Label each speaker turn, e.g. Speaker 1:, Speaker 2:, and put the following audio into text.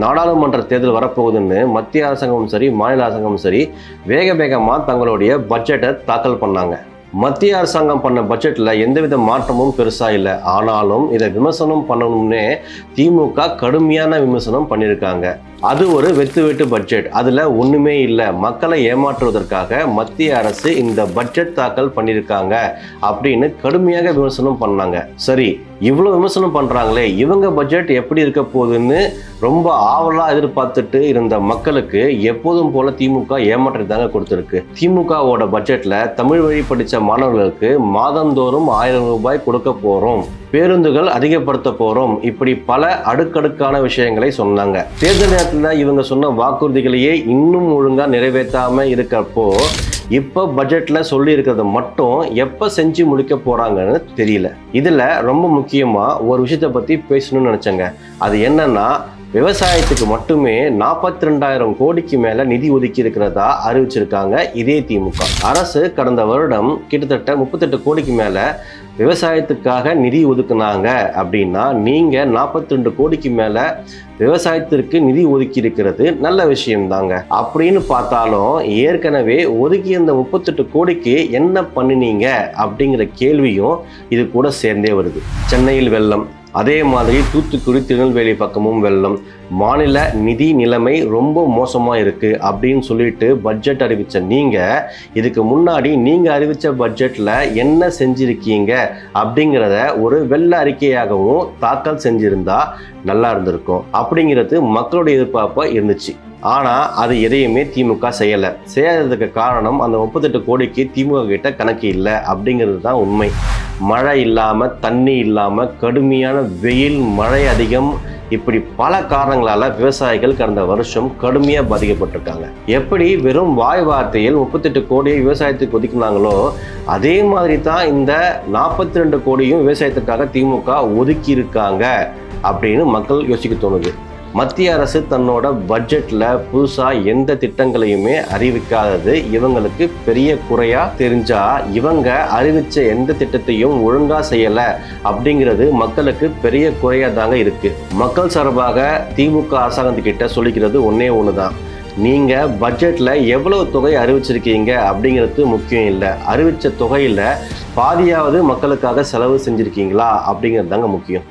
Speaker 1: நாடாளுமன்ற தேர்தல் வரப்போகுதுன்னு மத்திய அரசாங்கமும் சரி மாநில அரசாங்கமும் சரி வேகமாக தங்களுடைய பட்ஜெட்டை தாக்கல் பண்ணாங்க. மத்திய அரசாங்கம் பண்ண பட்ஜெட்ல எந்தவித மாற்றமும் பெருசா இல்லை. ஆனாலும் இதை விமர்சனம் பண்ணணும்னே திமுக கடுமையான விமர்சனம் பண்ணியிருக்காங்க. அது ஒரு வெட்டு பட்ஜெட், அதுல ஒண்ணுமே இல்லை, மக்களை ஏமாற்றுவதற்காக மத்திய அரசு இந்த பட்ஜெட் தாக்கல் பண்ணியிருக்காங்க அப்படின்னு கடுமையாக விமர்சனம் பண்ணாங்க. சரி, இவ்வளவு விமர்சனம் பண்றாங்களே, இவங்க பட்ஜெட் எப்படி இருக்க போகுதுன்னு ரொம்ப ஆவலா எதிர்பார்த்துட்டு இருந்த மக்களுக்கு எப்போதும் போல திமுக ஏமாற்றி தாங்க கொடுத்துருக்கு. திமுகவோட பட்ஜெட்ல தமிழ் வழி படித்த மாணவர்களுக்கு மாதந்தோறும் 1000 ரூபாய் கொடுக்க போறோம், பேருந்துகள் அதிகப்படுத்த போறோம், இப்படி பல அடுக்கடுக்கான விஷயங்களை சொன்னாங்க. தேர்தல் நேரத்தில் இவங்க சொன்ன வாக்குறுதிகளையே இன்னும் ஒழுங்கா நிறைவேற்றாம இருக்கிறப்போ இப்போ பட்ஜெட்ல சொல்லி இருக்கிறத மட்டும் எப்ப செஞ்சு முடிக்க போறாங்கன்னு தெரியல. இதுல ரொம்ப முக்கியமா ஒரு விஷயத்தை பத்தி பேசணும்னு நினைச்சேங்க. அது என்னன்னா, விவசாயத்துக்கு மட்டுமே 42,000 கோடிக்கு மேல நிதி ஒதுக்கி இருக்கிறதா அறிவிச்சிருக்காங்க இதே திமுக அரசு. கடந்த வருடம் கிட்டத்தட்ட 38 கோடிக்கு மேல விவசாயத்துக்காக நிதி ஒதுக்குனாங்க அப்படின்னா, நீங்க 42 கோடிக்கு மேல விவசாயத்திற்கு நிதி ஒதுக்கி இருக்கிறது நல்ல விஷயம் தாங்க. அப்படின்னு பார்த்தாலும் ஏற்கனவே ஒதுக்கி இந்த 38 கோடிக்கு என்ன பண்ணினீங்க அப்படிங்கிற கேள்வியும் இது கூட சேர்ந்தே வருது. சென்னையில் வெள்ளம், அதே மாதிரி தூத்துக்குடி திருநெல்வேலி பக்கமும் வெள்ளம், மாநில நிதி நிலைமை ரொம்ப மோசமா இருக்கு அப்படின்னு சொல்லிட்டு பட்ஜெட் அறிவிச்ச நீங்க இதுக்கு முன்னாடி நீங்க அறிவிச்ச பட்ஜெட்ல என்ன செஞ்சிருக்கீங்க அப்படிங்கிறத ஒரு வெள்ள அறிக்கையாகவும் தாக்கல் செஞ்சிருந்தா நல்லா இருந்திருக்கும் அப்படிங்கிறது மக்களுடைய எதிர்பார்ப்பா இருந்துச்சு. ஆனா அது எதையுமே திமுக செய்யாததுக்கு காரணம் அந்த 38 கோடிக்கு திமுக கிட்ட கணக்கு இல்லை அப்படிங்கிறது தான் உண்மை. மழை இல்லாம, தண்ணி இல்லாம, கடுமையான வெயில், மழை அதிகம், இப்படி பல காரணங்களால விவசாயிகள் கடந்த வருஷம் கடுமையா பாதிக்கப்பட்டிருக்காங்க. எப்படி வெறும் வாய் வார்த்தையில் 38 கோடியை விவசாயத்துக்கு ஒதுக்கினாங்களோ அதே மாதிரி தான் இந்த 42 கோடியும் விவசாயத்துக்காக திமுக ஒதுக்கி இருக்காங்க அப்படின்னு மக்கள் யோசிக்க தோணுது. மத்திய அரசு தன்னோட பட்ஜெட்ல புதுசா எந்த திட்டங்களையுமே அறிவிக்காதது இவங்களுக்கு பெரிய குறையா தெரிஞ்சா, இவங்க அறிவிச்ச எந்த திட்டத்தையும் ஒழுங்கா செய்யல அப்படிங்கிறது மக்களுக்கு பெரிய குறையா தாங்க இருக்கு. மக்கள் சார்பாக திமுக அரசாங்கத்துக்கிட்ட சொல்லிக்கிறது ஒண்ணுதான், நீங்க பட்ஜெட்ல எவ்வளவு தொகை அறிவிச்சிருக்கீங்க அப்படிங்கிறது முக்கியம் இல்லை, அறிவிச்ச தொகையில பாதியாவது மக்களுக்காக செலவு செஞ்சிருக்கீங்களா அப்படிங்கிறது தாங்க முக்கியம்.